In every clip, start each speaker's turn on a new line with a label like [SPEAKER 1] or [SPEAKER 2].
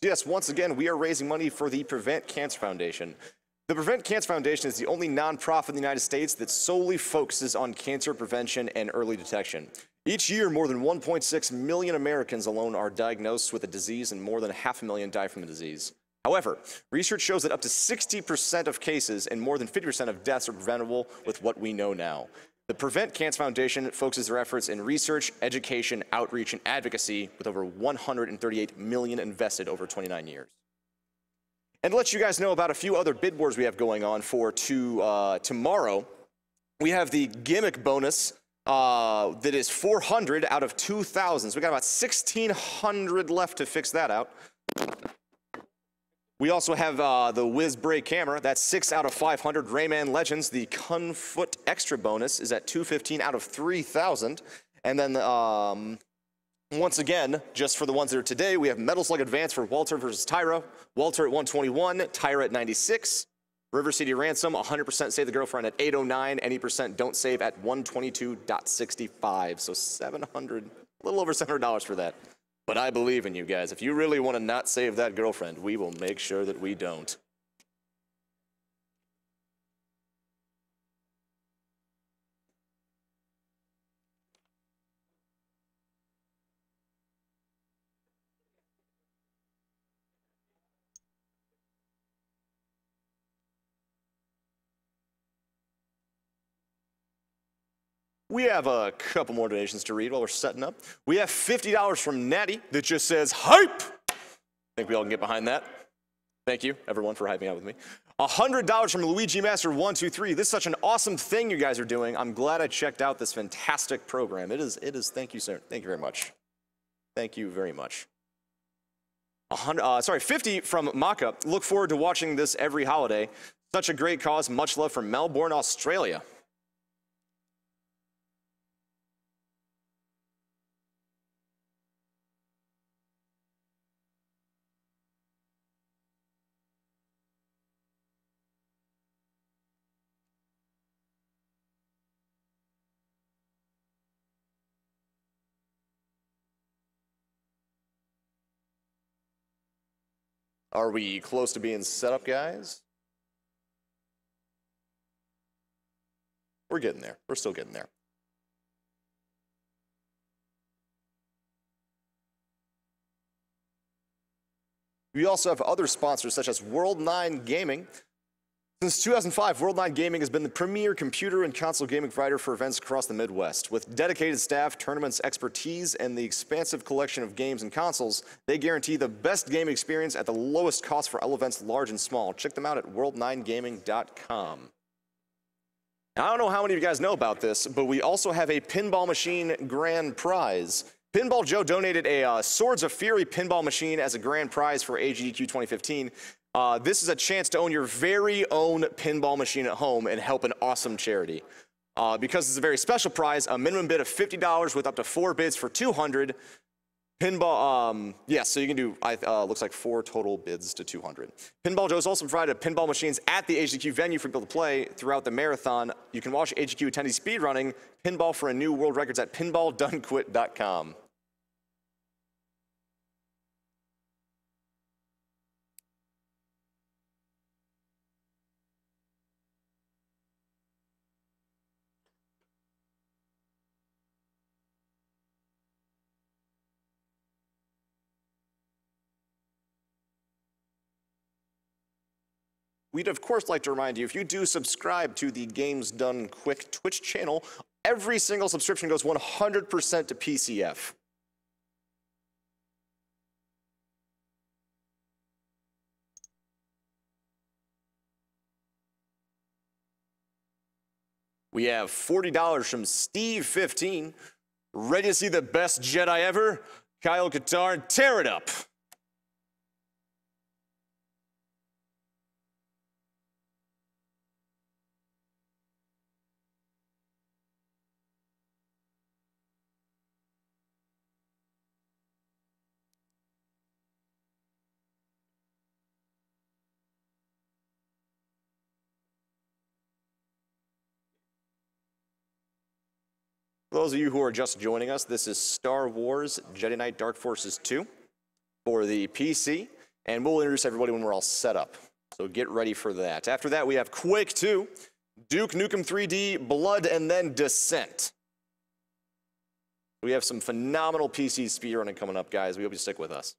[SPEAKER 1] Yes, once again, we are raising money for the Prevent Cancer Foundation. The Prevent Cancer Foundation is the only nonprofit in the United States that solely focuses on cancer prevention and early detection. Each year, more than 1.6 million Americans alone are diagnosed with a disease, and more than 500,000 die from the disease. However, research shows that up to 60% of cases and more than 50% of deaths are preventable with what we know now. The Prevent Cancer Foundation focuses their efforts in research, education, outreach, and advocacy with over $138 million invested over 29 years. And to let you guys know about a few other bid wars we have going on for tomorrow, we have the gimmick bonus that is 400 out of 2,000. So we got about 1,600 left to fix that out. We also have the Whiz Break camera. That's 6 out of 500. Rayman Legends, the Kun Foot extra bonus is at 215 out of 3,000. And then once again, just for the ones that are today, we have Metal Slug Advance for Walter versus Tyra. Walter at 121, Tyra at 96. River City Ransom, 100% save the girlfriend at 809. Any percent don't save at 122.65. So 700, a little over $700 for that. But I believe in you guys. If you really want to not save that girlfriend, we will make sure that we don't. We have a couple more donations to read while we're setting up. We have $50 from Natty that just says, hype! I think we all can get behind that. Thank you, everyone, for hyping out with me. $100 from Luigi Master 123. This is such an awesome thing you guys are doing. I'm glad I checked out this fantastic program. It is, thank you, sir. Thank you very much. Thank you very much. 50 from Maka. Look forward to watching this every holiday. Such a great cause. Much love from Melbourne, Australia. Are we close to being set up, guys? We're getting there. We're still getting there. We also have other sponsors such as World 9 Gaming. Since 2005, World 9 Gaming has been the premier computer and console gaming provider for events across the Midwest. With dedicated staff, tournaments, expertise, and the expansive collection of games and consoles, they guarantee the best game experience at the lowest cost for all events large and small. Check them out at world9gaming.com. Now, I don't know how many of you guys know about this, but we also have a pinball machine grand prize. Pinball Joe donated a Swords of Fury pinball machine as a grand prize for AGDQ 2015. This is a chance to own your very own pinball machine at home and help an awesome charity. Because it's a very special prize, a minimum bid of $50 with up to 4 bids for $200. Pinball, yes, so you can do, looks like 4 total bids to $200. Pinball Joe's also provided pinball machines at the AGDQ venue for people to play throughout the marathon. You can watch AGDQ attendees speedrunning pinball for a new world records at pinballdonequit.com. We'd of course like to remind you, if you do subscribe to the Games Done Quick Twitch channel, every single subscription goes 100% to PCF. We have $40 from Steve15. Ready to see the best Jedi ever? Kyle Katarn, tear it up. For those of you who are just joining us, this is Star Wars Jedi Knight Dark Forces 2 for the PC. And we'll introduce everybody when we're all set up. So get ready for that. After that, we have Quake 2, Duke Nukem 3D, Blood, and then Descent. We have some phenomenal PC speedrunning coming up, guys. We hope you stick with us.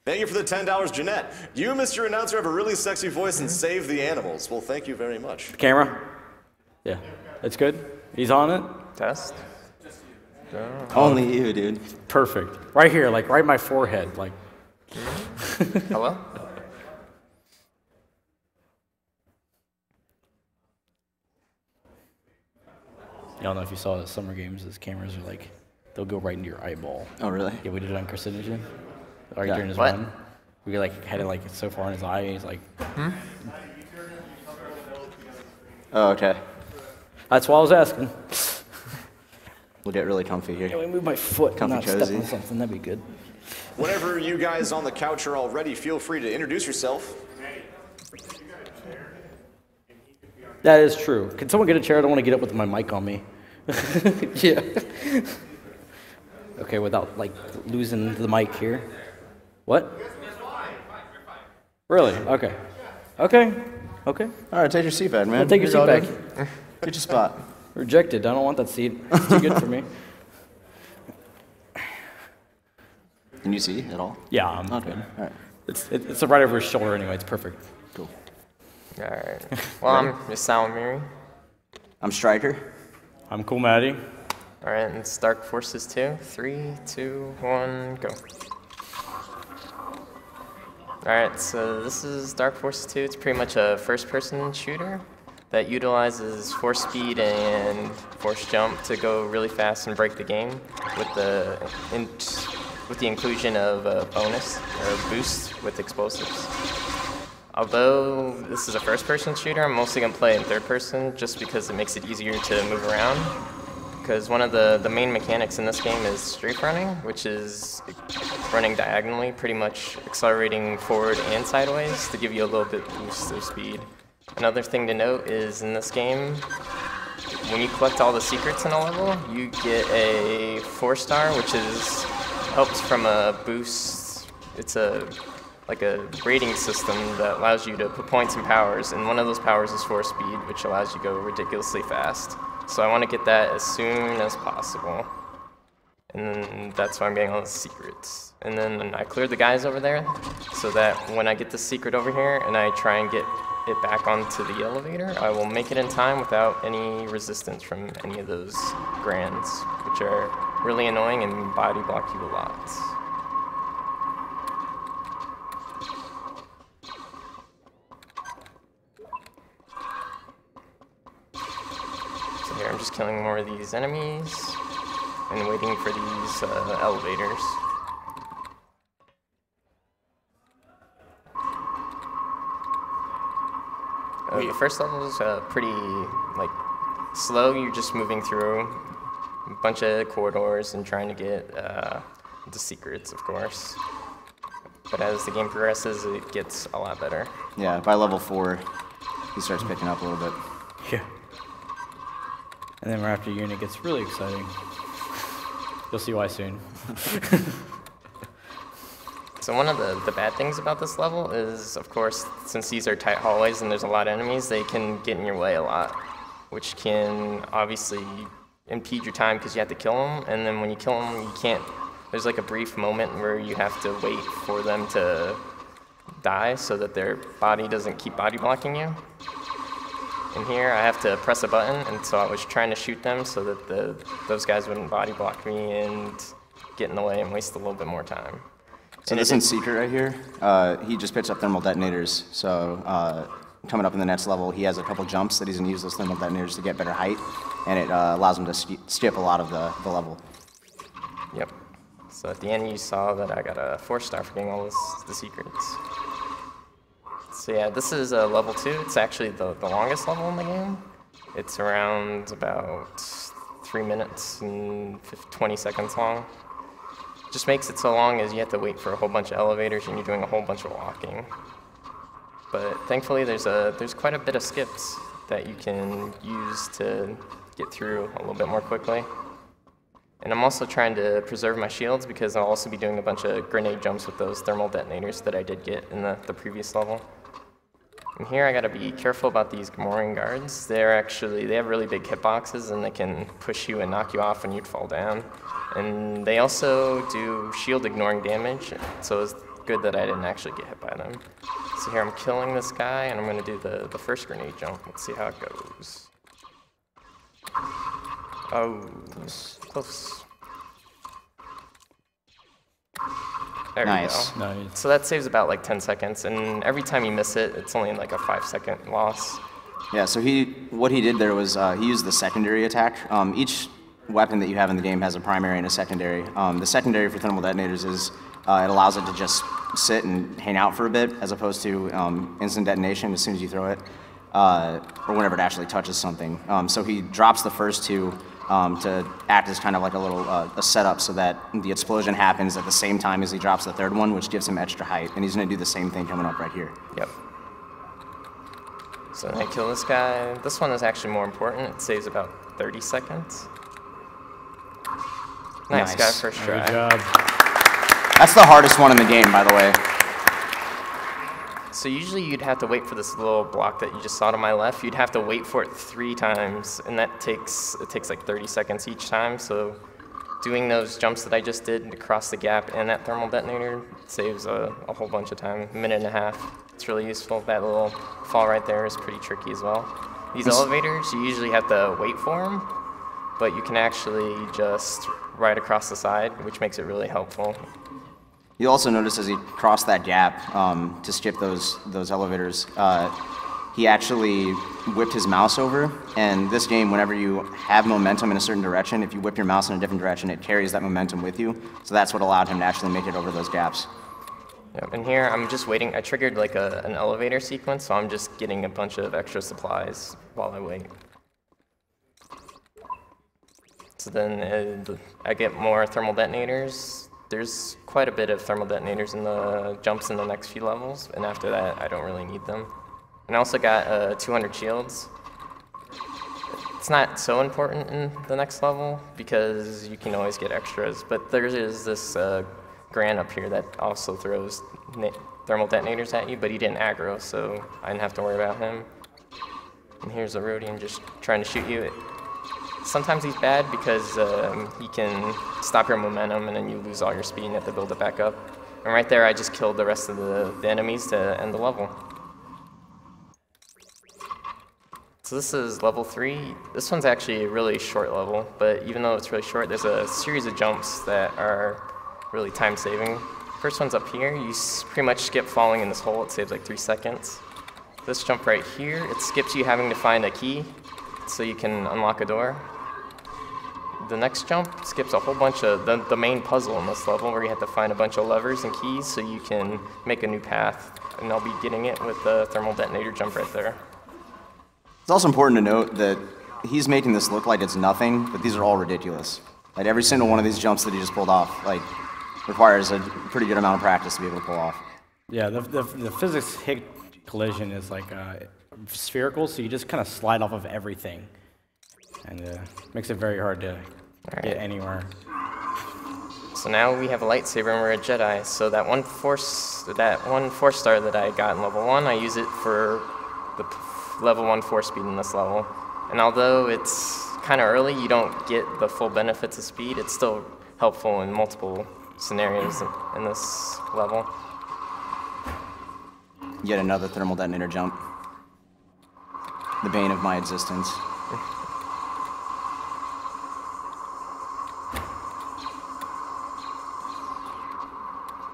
[SPEAKER 1] Thank you for the $10, Jeanette. You, Mr. Announcer, have a really sexy voice and save the animals. Well, thank you very much.
[SPEAKER 2] The camera? Yeah. That's good? He's on it?
[SPEAKER 3] Test.
[SPEAKER 4] Only you, dude.
[SPEAKER 2] Perfect. Right here, like right in my forehead. Like.
[SPEAKER 3] Hello?
[SPEAKER 2] I don't know if you saw the Summer Games, those cameras are like, they'll go right into your eyeball.
[SPEAKER 4] Oh, really?
[SPEAKER 2] Yeah, we did it on carcinogen. Like
[SPEAKER 4] Yeah.
[SPEAKER 2] during his
[SPEAKER 3] What?
[SPEAKER 2] run. We like had it like so far in his eye, he's like.
[SPEAKER 4] Oh, okay.
[SPEAKER 2] That's why I was asking.
[SPEAKER 4] We'll get really comfy here.
[SPEAKER 2] Can we move my foot and
[SPEAKER 4] Comfy
[SPEAKER 2] not step
[SPEAKER 4] cozy.
[SPEAKER 2] on something? That'd be good.
[SPEAKER 1] Whenever you guys on the couch are all ready, feel free to introduce yourself.
[SPEAKER 2] That is true. Can someone get a chair? I don't want to get up with my mic on me. Yeah. Okay, without like losing the mic here. What? Really? Okay. Okay. Okay.
[SPEAKER 4] All right, take your seat back, man.
[SPEAKER 2] I'll take your
[SPEAKER 4] You're
[SPEAKER 2] seat
[SPEAKER 4] all
[SPEAKER 2] back.
[SPEAKER 4] good. Get your spot.
[SPEAKER 2] Rejected. I don't want that seat. It's too good for me.
[SPEAKER 4] Can you see at all?
[SPEAKER 2] Yeah, I'm
[SPEAKER 4] Okay.
[SPEAKER 2] good.
[SPEAKER 4] All right.
[SPEAKER 2] It's right over his shoulder anyway. It's perfect.
[SPEAKER 4] Cool.
[SPEAKER 3] Alright. Well, I'm ysalamiri.
[SPEAKER 4] I'm Striker.
[SPEAKER 2] I'm cool, Maddie.
[SPEAKER 3] Alright, and it's Dark Forces 2. 3, 2, 1, go. Alright, so this is Dark Forces 2. It's pretty much a first-person shooter that utilizes force speed and force jump to go really fast and break the game with the inclusion of a bonus or a boost with explosives. Although this is a first-person shooter, I'm mostly going to play in third-person just because it makes it easier to move around. Because one of the main mechanics in this game is strafe running, which is running diagonally, pretty much accelerating forward and sideways to give you a little bit boost of speed. Another thing to note is in this game, when you collect all the secrets in a level, you get a 4-star, which helps from a boost. It's like a rating system that allows you to put points and powers, and one of those powers is force speed, which allows you to go ridiculously fast. So I want to get that as soon as possible. And then that's why I'm getting all the secrets. And then I cleared the guys over there, so that when I get the secret over here and I try and get it back onto the elevator, I will make it in time without any resistance from any of those grands, which are really annoying and body block you a lot. So here I'm just killing more of these enemies and waiting for these elevators. The first level is pretty slow. You're just moving through a bunch of corridors and trying to get the secrets, of course. But as the game progresses, it gets a lot better.
[SPEAKER 4] Yeah, by level 4, he starts picking up a little bit.
[SPEAKER 2] Yeah. And then right after unit gets really exciting. You'll see why soon.
[SPEAKER 3] So one of the bad things about this level is, of course, since these are tight hallways and there's a lot of enemies, they can get in your way a lot, which can obviously impede your time because you have to kill them. And then when you kill them, you can't. There's like a brief moment where you have to wait for them to die so that their body doesn't keep body blocking you. And here I have to press a button, and so I was trying to shoot them so that those guys wouldn't body block me and get in the way and waste a little bit more time.
[SPEAKER 4] So this one's secret right here. He just picks up thermal detonators. So coming up in the next level, he has a couple jumps that he's going to use those thermal detonators to get better height, and it allows him to skip a lot of the level.
[SPEAKER 3] Yep. So at the end, you saw that I got a 4-star for getting all the secrets. So yeah, this is level 2. It's actually the longest level in the game. It's around about 3 minutes and 20 seconds long. Just makes it so long as you have to wait for a whole bunch of elevators and you're doing a whole bunch of walking. But thankfully, there's quite a bit of skips. that you can use to get through a little bit more quickly. And I'm also trying to preserve my shields because I'll also be doing a bunch of grenade jumps with those thermal detonators that I did get in the previous level. And here I gotta be careful about these Gamorrean guards. They have really big hitboxes and they can push you and knock you off when you'd fall down. And they also do shield ignoring damage, so it's good that I didn't actually get hit by them. So here I'm killing this guy and I'm gonna do the first grenade jump. Let's see how it goes. Oh, close. There
[SPEAKER 4] Nice.
[SPEAKER 3] we go.
[SPEAKER 2] Nice.
[SPEAKER 3] So that saves about like 10 seconds, and every time you miss it, it's only like a 5-second loss.
[SPEAKER 4] Yeah, so what he did there was he used the secondary attack. Each weapon that you have in the game has a primary and a secondary. The secondary for thermal detonators is it allows it to just sit and hang out for a bit, as opposed to instant detonation as soon as you throw it, or whenever it actually touches something. So he drops the first two to act as kind of like a little a setup so that the explosion happens at the same time as he drops the third one, which gives him extra height. And he's going to do the same thing coming up right here.
[SPEAKER 3] Yep. So then I kill this guy. This one is actually more important. It saves about 30 seconds. Nice. Got it first try.
[SPEAKER 2] Good job.
[SPEAKER 4] That's the hardest one in the game, by the way.
[SPEAKER 3] So usually you'd have to wait for this little block that you just saw to my left. You'd have to wait for it 3 times, and it takes like 30 seconds each time. So doing those jumps that I just did to cross the gap and that thermal detonator saves a whole bunch of time, a minute and a half. It's really useful. That little fall right there is pretty tricky as well. These elevators, you usually have to wait for them, but you can actually just ride across the side, which makes it really helpful.
[SPEAKER 4] You'll also notice as he crossed that gap to skip those elevators, he actually whipped his mouse over. And this game, whenever you have momentum in a certain direction, if you whip your mouse in a different direction, it carries that momentum with you. So that's what allowed him to actually make it over those gaps.
[SPEAKER 3] Yep, and here I'm just waiting. I triggered like an elevator sequence, so I'm just getting a bunch of extra supplies while I wait. So then I get more thermal detonators. There's quite a bit of thermal detonators in the jumps in the next few levels, and after that, I don't really need them. And I also got 200 shields. It's not so important in the next level because you can always get extras, but there is this Gran up here that also throws thermal detonators at you, but he didn't aggro, so I didn't have to worry about him. And here's a Rhodian just trying to shoot you. Sometimes he's bad because he can stop your momentum and then you lose all your speed and you have to build it back up. And right there I just killed the rest of the enemies to end the level. So this is level 3. This one's actually a really short level, but even though it's really short, there's a series of jumps that are really time-saving. First one's up here. You pretty much skip falling in this hole. It saves like 3 seconds. This jump right here, it skips you having to find a key so you can unlock a door. The next jump skips a whole bunch of the main puzzle in this level where you have to find a bunch of levers and keys so you can make a new path. And I'll be getting it with the thermal detonator jump right there.
[SPEAKER 4] It's also important to note that he's making this look like it's nothing, but these are all ridiculous. Like every single one of these jumps that he just pulled off, like, requires a pretty good amount of practice to be able to pull off.
[SPEAKER 2] Yeah, the physics hit collision is like spherical, so you just kind of slide off of everything, and makes it very hard to get anywhere.
[SPEAKER 3] So now we have a lightsaber and we're a Jedi. So that one force star that I got in level 1, I use it for the level 1 force speed in this level. And although it's kind of early, you don't get the full benefits of speed. It's still helpful in multiple scenarios in this level.
[SPEAKER 4] Yet another thermal detonator jump. The bane of my existence.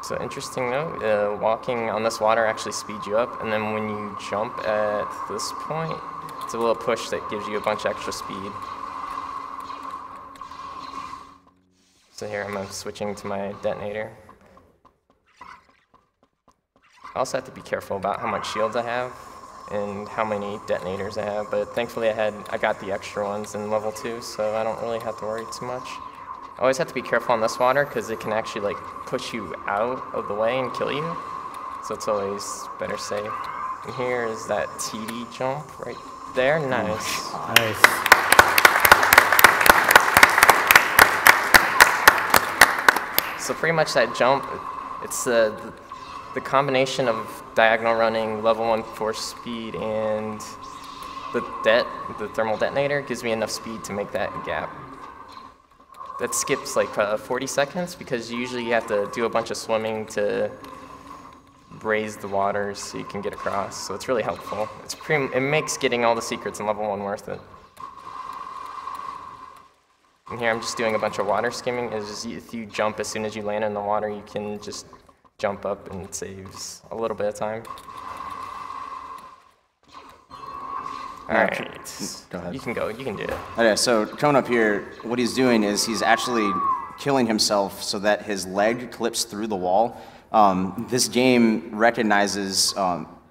[SPEAKER 3] So interesting note, walking on this water actually speeds you up, and then when you jump at this point, it's a little push that gives you a bunch of extra speed. So here I'm switching to my detonator. I also have to be careful about how much shields I have and how many detonators I have, but thankfully I got the extra ones in level 2, so I don't really have to worry too much. I always have to be careful on this water because it can actually like push you out of the way and kill you, so it's always better safe. And here is that TD jump right there. Nice.
[SPEAKER 2] Nice.
[SPEAKER 3] So pretty much that jump, it's the combination of diagonal running, level 1 force speed, and the thermal detonator gives me enough speed to make that gap. That skips like 40 seconds because usually you have to do a bunch of swimming to raise the water so you can get across. So it's really helpful. It makes getting all the secrets in level 1 worth it. And here I'm just doing a bunch of water skimming. It's just if you jump as soon as you land in the water, you can just jump up and it saves a little bit of time. All right,
[SPEAKER 4] go ahead.
[SPEAKER 3] You can go, you can do it.
[SPEAKER 4] Okay, so coming up here, what he's doing is he's actually killing himself so that his leg clips through the wall. This game recognizes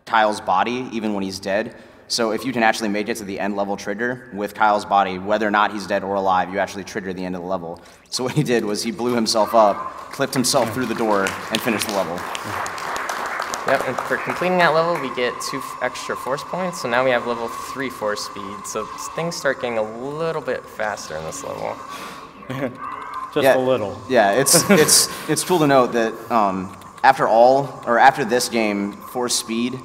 [SPEAKER 4] Kyle's body even when he's dead. So if you can actually make it to the end level trigger with Kyle's body, whether or not he's dead or alive, you actually trigger the end of the level. So what he did was he blew himself up, clipped himself through the door, and finished the level.
[SPEAKER 3] Yep, and for completing that level, we get 2 extra force points, so now we have level 3 force speed. So things start getting a little bit faster in this level.
[SPEAKER 2] Just a little.
[SPEAKER 4] Yeah, it's cool to note that after this game, force speed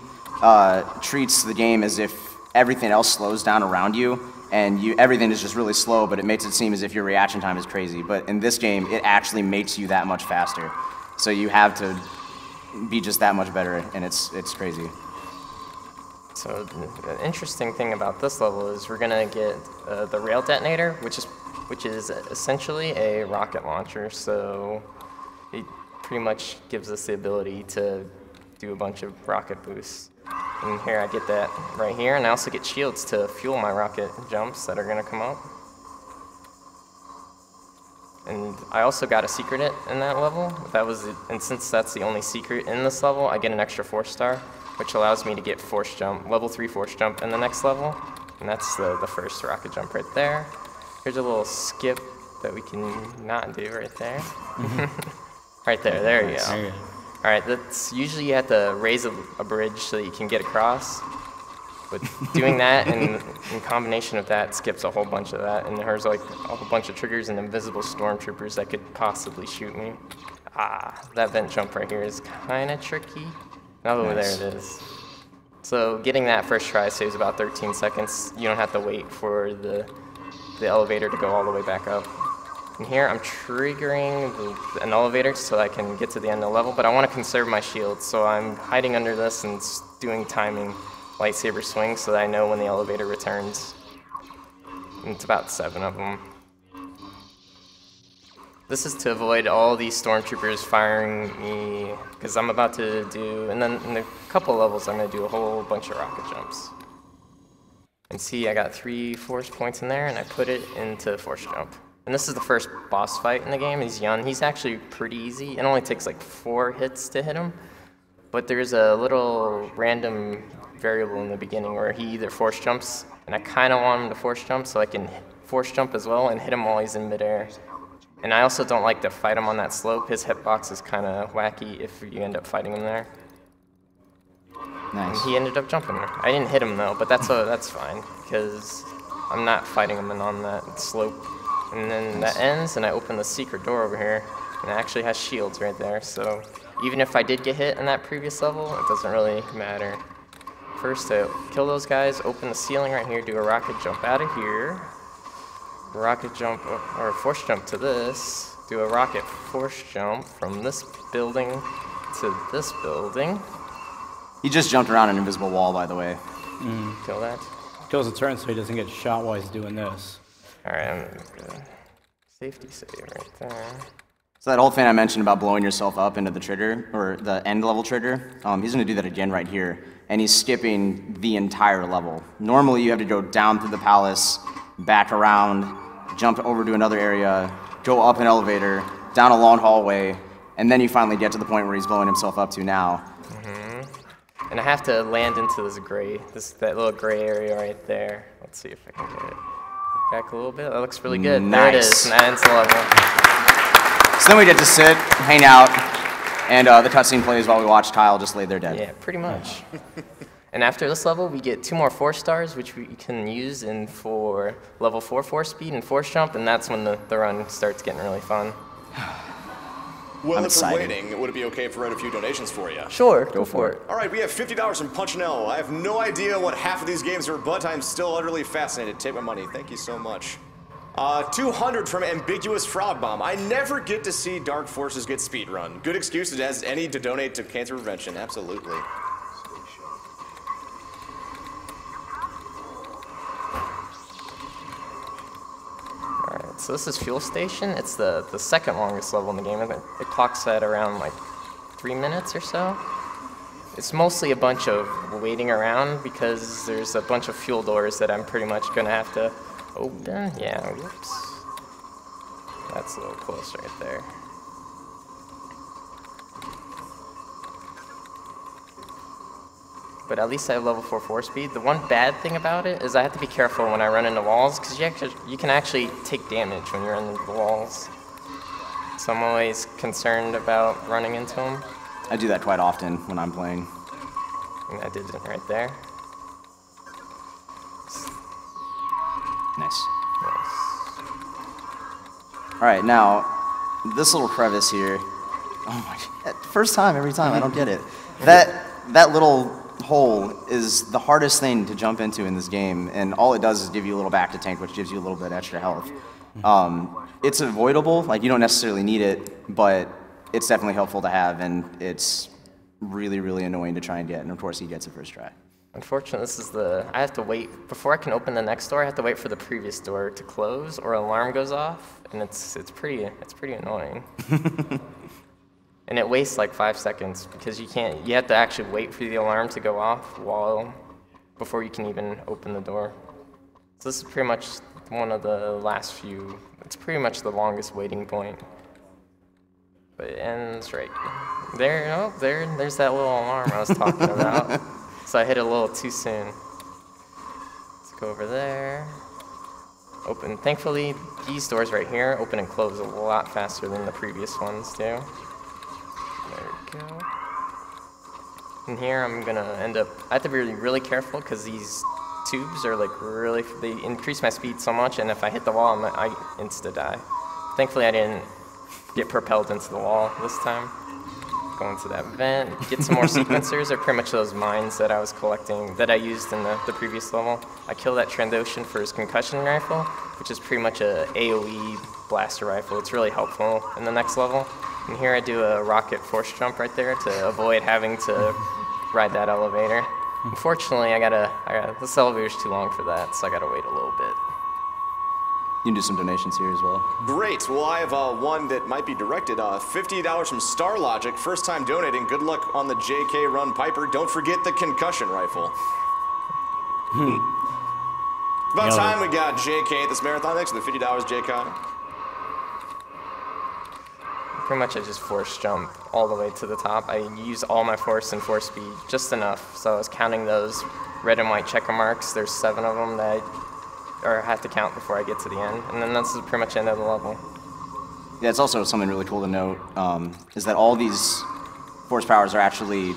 [SPEAKER 4] treats the game as if everything else slows down around you, and everything is just really slow, but it makes it seem as if your reaction time is crazy. But in this game, it actually makes you that much faster. So you have to be just that much better, and it's crazy.
[SPEAKER 3] So the interesting thing about this level is we're gonna get the rail detonator, which is essentially a rocket launcher. So it pretty much gives us the ability to do a bunch of rocket boosts. And here I get that right here, and I also get shields to fuel my rocket jumps that are gonna come up. And I also got a secret in that level. And since that's the only secret in this level, I get an extra 4-star, which allows me to get force jump, level 3 force jump in the next level. And that's the first rocket jump right there. Here's a little skip that we can not do right there. Right there you go. All right, that's usually you have to raise a bridge so that you can get across. But doing that in combination with that skips a whole bunch of that, and there's like a whole bunch of triggers and invisible stormtroopers that could possibly shoot me. That vent jump right here is kind of tricky. Oh, nice. There it is. So getting that first try saves about 13 seconds. You don't have to wait for the elevator to go all the way back up. And here I'm triggering an elevator so I can get to the end of the level, but I want to conserve my shield, so I'm hiding under this and doing timing lightsaber swings so that I know when the elevator returns. And it's about 7 of them. This is to avoid all these stormtroopers firing me, because I'm about to do, and then in a couple levels I'm going to do a whole bunch of rocket jumps. And see, I got 3 force points in there, and I put it into force jump. And this is the first boss fight in the game. He's young. He's actually pretty easy. It only takes like 4 hits to hit him. But there's a little random variable in the beginning where he either force jumps, and I kind of want him to force jump so I can force jump as well and hit him while he's in midair. And I also don't like to fight him on that slope. His hitbox is kind of wacky if you end up fighting him there.
[SPEAKER 4] Nice.
[SPEAKER 3] And he ended up jumping. I didn't hit him though, but that's fine because I'm not fighting him on that slope. And then that ends, and I open the secret door over here, and it actually has shields right there. So even if I did get hit in that previous level, it doesn't really matter. First, to kill those guys, open the ceiling right here, do a rocket jump out of here, rocket jump or force jump to this, do a rocket force jump from this building to this building.
[SPEAKER 4] He just jumped around an invisible wall, by the way.
[SPEAKER 3] Kill that.
[SPEAKER 2] Kills a turn so he doesn't get shot while he's doing this.
[SPEAKER 3] All right, I'm gonna safety save right there.
[SPEAKER 4] So that whole thing I mentioned about blowing yourself up into the trigger, or the end level trigger, he's going to do that again right here. And he's skipping the entire level. Normally you have to go down through the palace, back around, jump over to another area, go up an elevator, down a long hallway, and then you finally get to the point where he's blowing himself up to now.
[SPEAKER 3] And I have to land into that little gray area right there. Let's see if I can get it back a little bit. That looks really good.
[SPEAKER 4] Nice.
[SPEAKER 3] There it is. And that ends the level.
[SPEAKER 4] So then we get to sit, hang out, and the cutscene plays while we watch Kyle just lay there dead.
[SPEAKER 3] Yeah, pretty much. And after this level, we get 2 more force stars, which we can use for level 4 force speed and force jump, and that's when the run starts getting really fun.
[SPEAKER 1] Well,
[SPEAKER 4] I'm
[SPEAKER 1] if we're
[SPEAKER 4] excited.
[SPEAKER 1] waiting, would it be okay if we write a few donations for you?
[SPEAKER 3] Sure, go for it.
[SPEAKER 1] All right, we have $50 from Punch L. I have no idea what half of these games are, but I'm still utterly fascinated. Take my money. Thank you so much. 200 from Ambiguous Frog Bomb. I never get to see Dark Forces get speedrun. Good excuse as any to donate to cancer prevention. Absolutely.
[SPEAKER 3] Alright, so this is Fuel Station. It's the second longest level in the game. It clocks at around like 3 minutes or so. It's mostly a bunch of waiting around because there's a bunch of fuel doors that I'm pretty much gonna have to open. Yeah, whoops. That's a little close right there. But at least I have level 4 force speed. The one bad thing about it is I have to be careful when I run into walls because you can actually take damage when you're in the walls. So I'm always concerned about running into them.
[SPEAKER 4] I do that quite often when I'm playing.
[SPEAKER 3] And I did it right there.
[SPEAKER 4] Nice. All right, now, this little crevice here. Oh my God. First time, every time, I don't get it. That little hole is the hardest thing to jump into in this game, and all it does is give you a little back to tank, which gives you a little bit extra health. It's avoidable, like you don't necessarily need it, but it's definitely helpful to have, and it's really, really annoying to try and get, and of course he gets it first try.
[SPEAKER 3] Unfortunately, I have to wait, before I can open the next door, I have to wait for the previous door to close or an alarm goes off, and it's pretty annoying. And it wastes like 5 seconds because you have to actually wait for the alarm to go off before you can even open the door. So this is pretty much one of the last few, it's pretty much the longest waiting point. But it ends right there. Oh, there's that little alarm I was talking about. So I hit it a little too soon. Let's go over there. Open. Thankfully, these doors right here open and close a lot faster than the previous ones do. There we go. And here I'm gonna end up, I have to be really careful because these tubes are like they increase my speed so much, and if I hit the wall, I insta-die. Thankfully I didn't get propelled into the wall this time. Go into that vent, get some more sequencers. They're pretty much those mines that I was collecting, that I used in the previous level. I killed that Trandoshan for his concussion rifle, which is pretty much a AoE blaster rifle. It's really helpful in the next level. And here I do a rocket force jump right there to avoid having to ride that elevator. Unfortunately, this elevator's too long for that, so I gotta wait a little bit.
[SPEAKER 4] You can do some donations here as well.
[SPEAKER 1] Great. Well, I have one that might be directed. $50 from Star Logic. First time donating. Good luck on the JK Run Piper. Don't forget the concussion rifle. About time we got JK at this marathon. Thanks for the $50, JK.
[SPEAKER 3] Pretty much I just force jump all the way to the top. I use all my force and force speed, just enough. So I was counting those red and white checker marks. There's 7 of them that I have to count before I get to the end. And then that's pretty much the end of the level.
[SPEAKER 4] Yeah, it's also something really cool to note, is that all these force powers are actually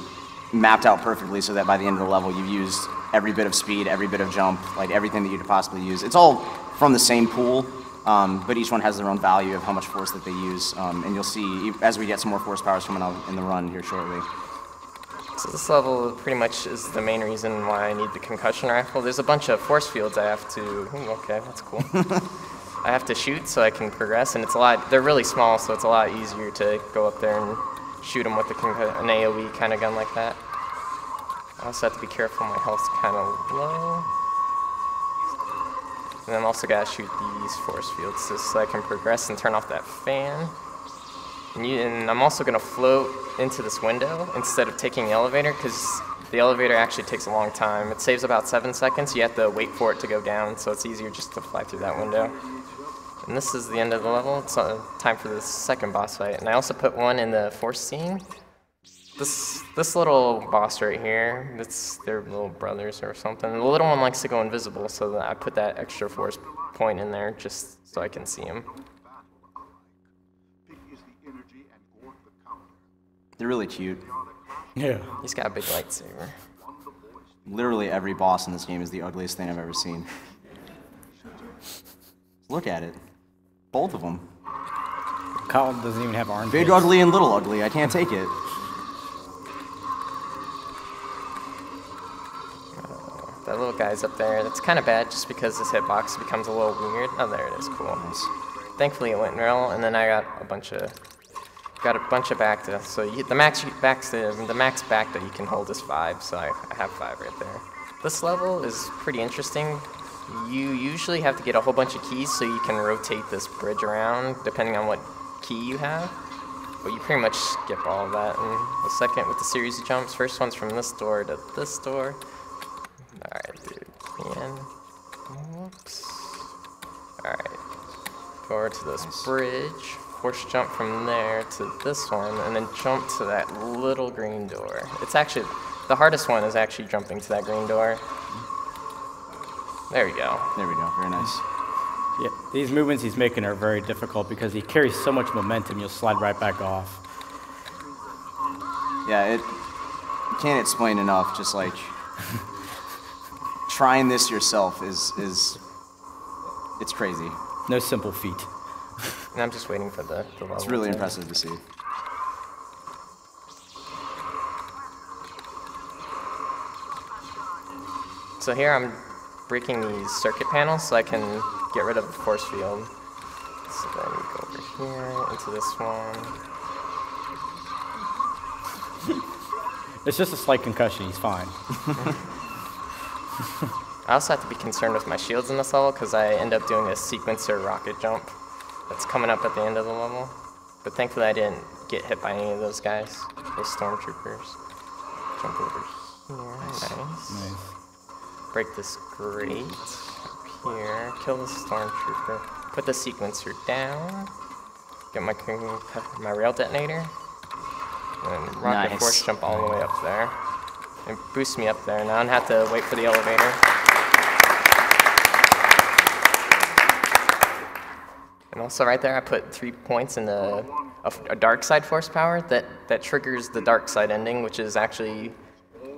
[SPEAKER 4] mapped out perfectly so that by the end of the level you've used every bit of speed, every bit of jump, like everything that you could possibly use. It's all from the same pool, but each one has their own value of how much force that they use. And you'll see as we get some more force powers coming out in the run here shortly.
[SPEAKER 3] So this level pretty much is the main reason why I need the concussion rifle. There's a bunch of force fields I have to, okay, that's cool. I have to shoot so I can progress, and they're really small, so it's a lot easier to go up there and shoot them with an AoE kind of gun like that. I also have to be careful, my health's kind of low. And I'm also gotta shoot these force fields just so I can progress and turn off that fan. And I'm also gonna float into this window instead of taking the elevator, because the elevator actually takes a long time. It saves about 7 seconds. You have to wait for it to go down, so it's easier just to fly through that window. And this is the end of the level. It's time for the second boss fight. And I also put one in the force scene. This little boss right here, they're little brothers or something. The little one likes to go invisible, so that I put that extra force point in there just so I can see him.
[SPEAKER 4] They're really cute.
[SPEAKER 2] Yeah.
[SPEAKER 3] He's got a big lightsaber.
[SPEAKER 4] Literally every boss in this game is the ugliest thing I've ever seen. Look at it. Both of them.
[SPEAKER 2] Kyle doesn't even have armpits.
[SPEAKER 4] Big ugly and little ugly. I can't take it.
[SPEAKER 3] That little guy's up there. That's kind of bad just because this hitbox becomes a little weird. Oh, there it is. Cool.
[SPEAKER 4] Nice.
[SPEAKER 3] Thankfully it went real, and then I got a bunch of Bacta. So the max Bacta you can hold is 5, so I have 5 right there. This level is pretty interesting. You usually have to get a whole bunch of keys so you can rotate this bridge around depending on what key you have. But you pretty much skip all of that in a second with the series of jumps. First one's from this door to this door. Alright, dude. And whoops. Alright. Go over to this bridge. Force jump from there to this one, and then jump to that little green door. It's actually, the hardest one is actually jumping to that green door. There we go.
[SPEAKER 4] There we go. Very nice.
[SPEAKER 2] Yeah, these movements he's making are very difficult because he carries so much momentum, you'll slide right back off.
[SPEAKER 4] Yeah, you can't explain enough, just like trying this yourself is it's crazy.
[SPEAKER 2] No simple feat.
[SPEAKER 3] And I'm just waiting for the level.
[SPEAKER 4] It's really impressive to see.
[SPEAKER 3] So here I'm breaking these circuit panels so I can get rid of the force field. So then we go over here into this one.
[SPEAKER 2] It's just a slight concussion, he's fine.
[SPEAKER 3] I also have to be concerned with my shields in this level because I end up doing a sequencer rocket jump that's coming up at the end of the level. But thankfully I didn't get hit by any of those guys, those stormtroopers. Jump over here, nice. Break this grate up here, kill the stormtrooper, put the sequencer down, get my rail detonator, and rocket force jump all the way up there. It boosts me up there. Now I don't have to wait for the elevator. And also right there I put 3 points in a dark side force power that triggers the dark side ending, which is actually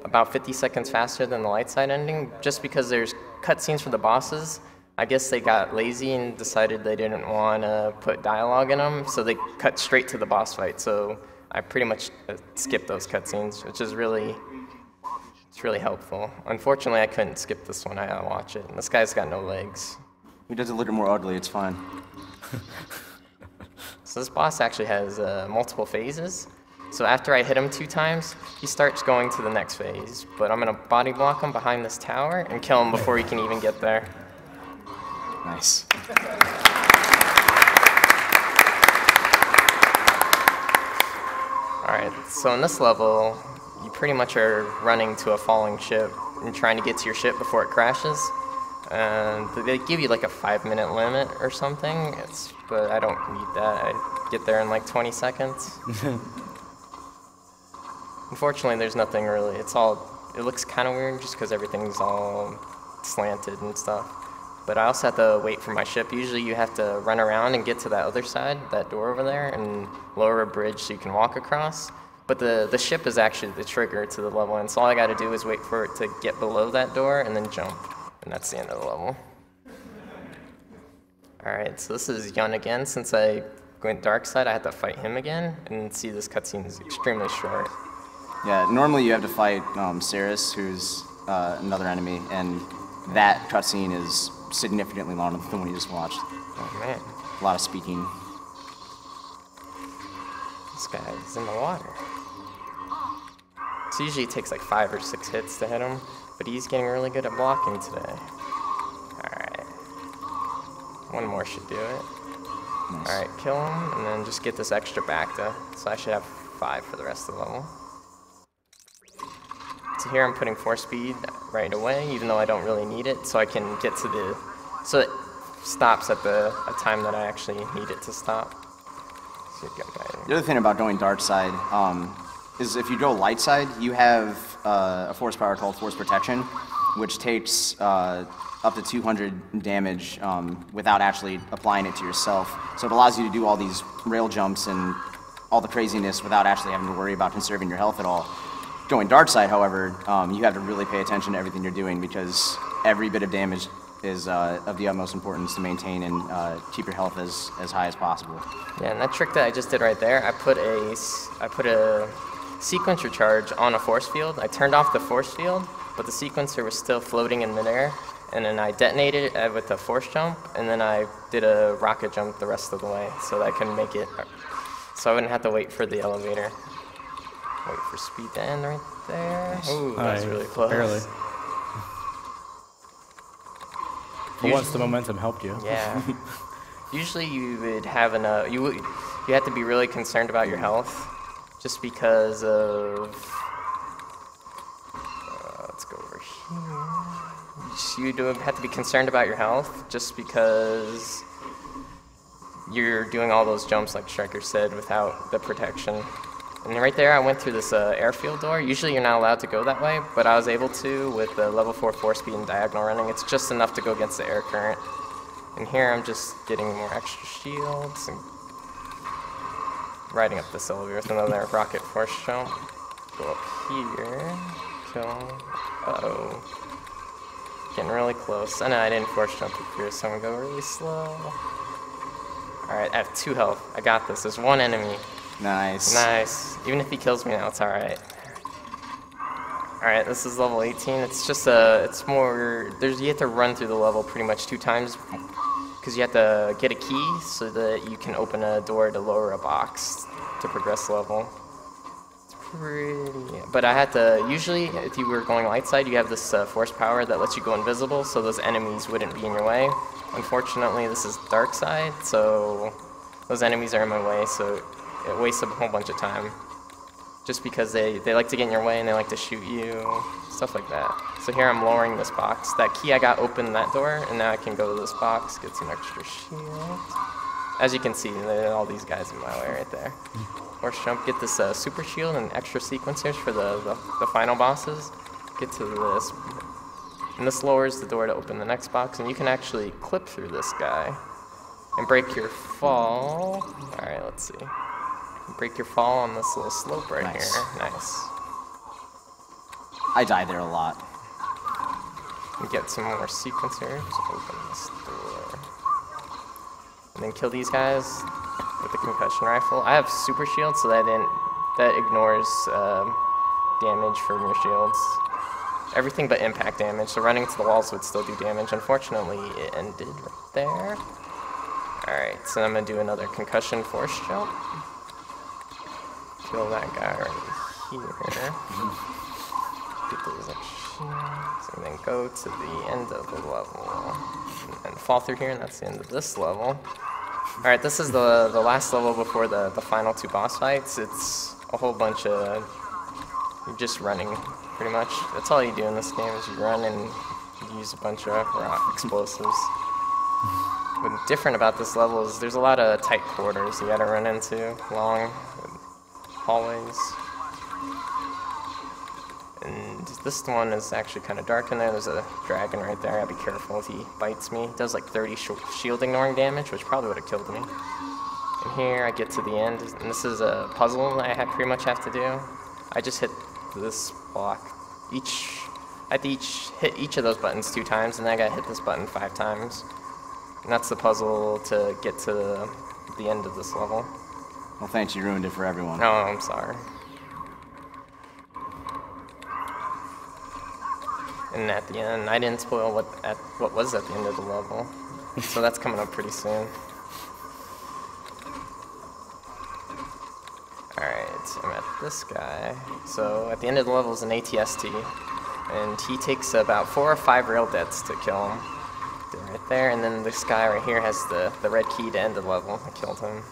[SPEAKER 3] about 50 seconds faster than the light side ending, just because there's cutscenes for the bosses. I guess they got lazy and decided they didn't want to put dialogue in them, so they cut straight to the boss fight. So I pretty much skipped those cutscenes, which is really helpful. Unfortunately, I couldn't skip this one. I gotta watch it. And this guy's got no legs.
[SPEAKER 4] He does it a little more ugly. It's fine.
[SPEAKER 3] So this boss actually has multiple phases. So after I hit him 2 times, he starts going to the next phase. But I'm gonna body block him behind this tower and kill him before he can even get there.
[SPEAKER 4] Nice.
[SPEAKER 3] Alright, so in this level, you pretty much are running to a falling ship and trying to get to your ship before it crashes. And they give you like a 5-minute limit or something, but I don't need that. I get there in like 20 seconds. Unfortunately, there's nothing really. It looks kind of weird just because everything's all slanted and stuff. But I also have to wait for my ship. Usually you have to run around and get to that other side, that door over there, and lower a bridge so you can walk across. But the ship is actually the trigger to the level, and so all I got to do is wait for it to get below that door and then jump. And that's the end of the level. Alright, so this is Yun again. Since I went dark side, I had to fight him again, and see this cutscene is extremely short.
[SPEAKER 4] Yeah, normally you have to fight Cirrus, who's another enemy, and that cutscene is significantly longer than the one you just watched.
[SPEAKER 3] Oh man.
[SPEAKER 4] A lot of speaking.
[SPEAKER 3] This guy's in the water. So usually it takes like 5 or 6 hits to hit him, but he's getting really good at blocking today. Alright. One more should do it.
[SPEAKER 4] Nice.
[SPEAKER 3] Alright, kill him, and then just get this extra Bacta. So I should have 5 for the rest of the level. So here I'm putting force speed right away, even though I don't really need it, so I can get to the... So it stops at a time that I actually need it to stop. So
[SPEAKER 4] the other thing about going dark side is if you go light side, you have a force power called force protection, which takes up to 200 damage without actually applying it to yourself. So it allows you to do all these rail jumps and all the craziness without actually having to worry about conserving your health at all. going dark side, however, you have to really pay attention to everything you're doing because every bit of damage is of the utmost importance to maintain and keep your health as high as possible.
[SPEAKER 3] Yeah, and that trick that I just did right there, I put a sequencer charge on a force field. I turned off the force field, but the sequencer was still floating in midair, and then I detonated it with a force jump, and then I did a rocket jump the rest of the way so that I could make it, so I wouldn't have to wait for the elevator. Wait for speed to end right there. Ooh, that was really close.
[SPEAKER 2] Barely. But once the momentum helped you.
[SPEAKER 3] Yeah. Usually you would have you have to be really concerned about your health, just because of. Let's go over here. You do have to be concerned about your health, just because you're doing all those jumps, like Striker said, without the protection. And right there, I went through this airfield door. Usually you're not allowed to go that way, but I was able to with the level 4 force speed and diagonal running. It's just enough to go against the air current. And here I'm just getting more extra shields and riding up this elevator with another rocket force jump. Go up here, kill. Uh-oh. Getting really close. I know I didn't force jump up here, so I'm gonna go really slow. Alright, I have 2 health. I got this. There's 1 enemy.
[SPEAKER 4] Nice.
[SPEAKER 3] Nice. Even if he kills me now, it's alright. Alright, this is level 18. It's just it's more, you have to run through the level pretty much 2 times, because you have to get a key so that you can open a door to lower a box to progress the level. It's pretty, but I had to, usually if you were going light side, you have this force power that lets you go invisible, so those enemies wouldn't be in your way. Unfortunately, this is dark side, so those enemies are in my way, so it wastes a whole bunch of time. Just because they like to get in your way and they like to shoot you, stuff like that. So here I'm lowering this box. That key I got opened that door, and now I can go to this box, get some extra shield. As you can see, there are all these guys in my way right there. Force jump, get this super shield and extra sequencers for the final bosses. Get to this. And this lowers the door to open the next box, and you can actually clip through this guy and break your fall. Alright, let's see. Break your fall on this little slope right here. Nice.
[SPEAKER 4] I die there a lot.
[SPEAKER 3] We get some more sequencers. Open this door. And then kill these guys with the concussion rifle. I have super shield, so that ignores damage from your shields. Everything but impact damage, so running into the walls would still do damage. Unfortunately, it ended right there. Alright, so I'm going to do another concussion force jump. Kill that guy right here. Get those shields, and then go to the end of the level. And fall through here, and that's the end of this level. Alright, this is the last level before the final 2 boss fights. It's a whole bunch of... You're just running, pretty much. That's all you do in this game, is you run and you use a bunch of rock explosives. What's different about this level is there's a lot of tight corridors you gotta run into, long hallways. And this one is actually kind of dark in there. There's a dragon right there. I gotta be careful if he bites me. He does like 30 shield ignoring damage, which probably would have killed me. And here I get to the end, and this is a puzzle that I pretty much have to do. I just hit this block. I have to hit each of those buttons 2 times, and then I gotta hit this button 5 times. And that's the puzzle to get to the end of this level.
[SPEAKER 4] Well, thanks, you ruined it for everyone.
[SPEAKER 3] No, I'm sorry. And at the end, I didn't spoil what was at the end of the level. So that's coming up pretty soon. Alright, I'm at this guy. So at the end of the level is an ATST. And he takes about 4 or 5 rail deaths to kill him. Right there, and then this guy right here has the red key to end the level. I killed him.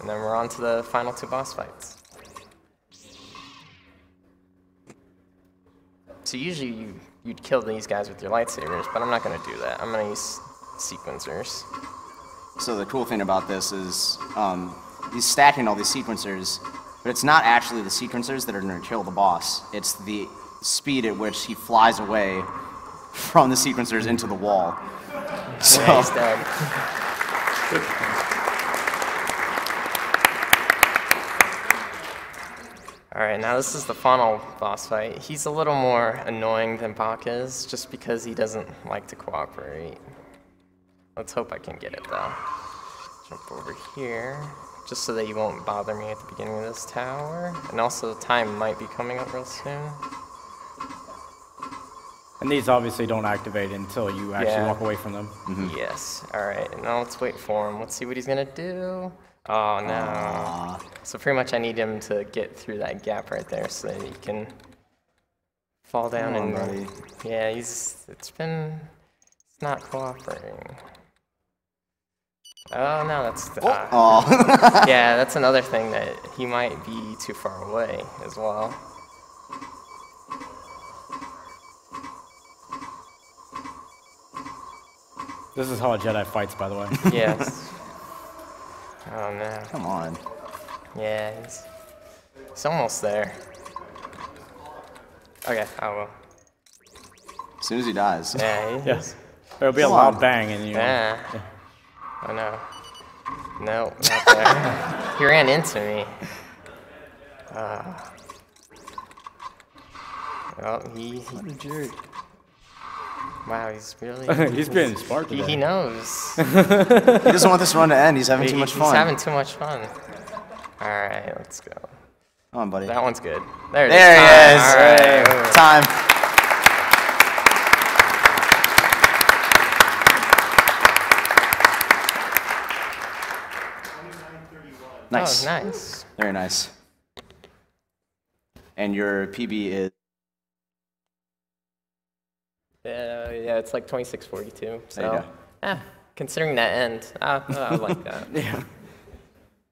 [SPEAKER 3] And then we're on to the final 2 boss fights. So usually you'd kill these guys with your lightsabers, but I'm not going to do that. I'm going to use sequencers.
[SPEAKER 4] So the cool thing about this is he's stacking all these sequencers, but it's not actually the sequencers that are going to kill the boss. It's the speed at which he flies away from the sequencers into the wall. So
[SPEAKER 3] yeah, he's dead. Alright, now this is the final boss fight. He's a little more annoying than Bach is, just because he doesn't like to cooperate. Let's hope I can get it though. Jump over here, just so that you won't bother me at the beginning of this tower. And also time might be coming up real soon.
[SPEAKER 2] And these obviously don't activate until you actually walk away from them.
[SPEAKER 3] Yes, alright, now let's wait for him. Let's see what he's gonna do. Oh no. So pretty much I need him to get through that gap right there so that he can fall down and
[SPEAKER 4] buddy.
[SPEAKER 3] yeah, it's not cooperating. Oh no, that's yeah, that's another thing that he might be too far away as well.
[SPEAKER 2] This is how a Jedi fights, by the way.
[SPEAKER 3] Yes. Oh no.
[SPEAKER 4] Come on.
[SPEAKER 3] Yeah, he's almost there. Okay, I will.
[SPEAKER 4] As soon as he dies.
[SPEAKER 3] Yeah,
[SPEAKER 2] Yes. There'll be a
[SPEAKER 4] Come
[SPEAKER 2] loud
[SPEAKER 4] on.
[SPEAKER 2] bang and you know.
[SPEAKER 3] Yeah. Oh no. No, not there. He ran into me. Well,
[SPEAKER 4] What a jerk.
[SPEAKER 3] wow, he's really.
[SPEAKER 2] He's being smart today.
[SPEAKER 3] He knows.
[SPEAKER 4] He doesn't want this run to end. He's having too much fun.
[SPEAKER 3] He's having too much fun. All right, let's go.
[SPEAKER 4] Come on, buddy.
[SPEAKER 3] That one's good. There it is.
[SPEAKER 4] There he is.
[SPEAKER 3] All right.
[SPEAKER 4] Time. Nice.
[SPEAKER 3] Oh, nice.
[SPEAKER 4] Very nice. And your PB is
[SPEAKER 3] Yeah, it's like 26:42. So,
[SPEAKER 4] There you go.
[SPEAKER 3] considering that end, I like that.
[SPEAKER 2] Yeah.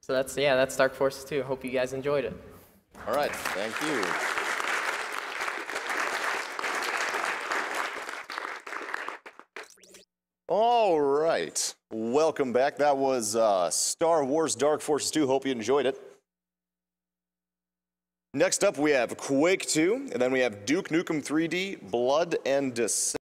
[SPEAKER 3] So that's Dark Forces 2. Hope you guys enjoyed it.
[SPEAKER 1] All right, thank you. All right, welcome back. That was Star Wars Dark Forces 2. Hope you enjoyed it. Next up, we have Quake 2, and then we have Duke Nukem 3D, Blood and Descent.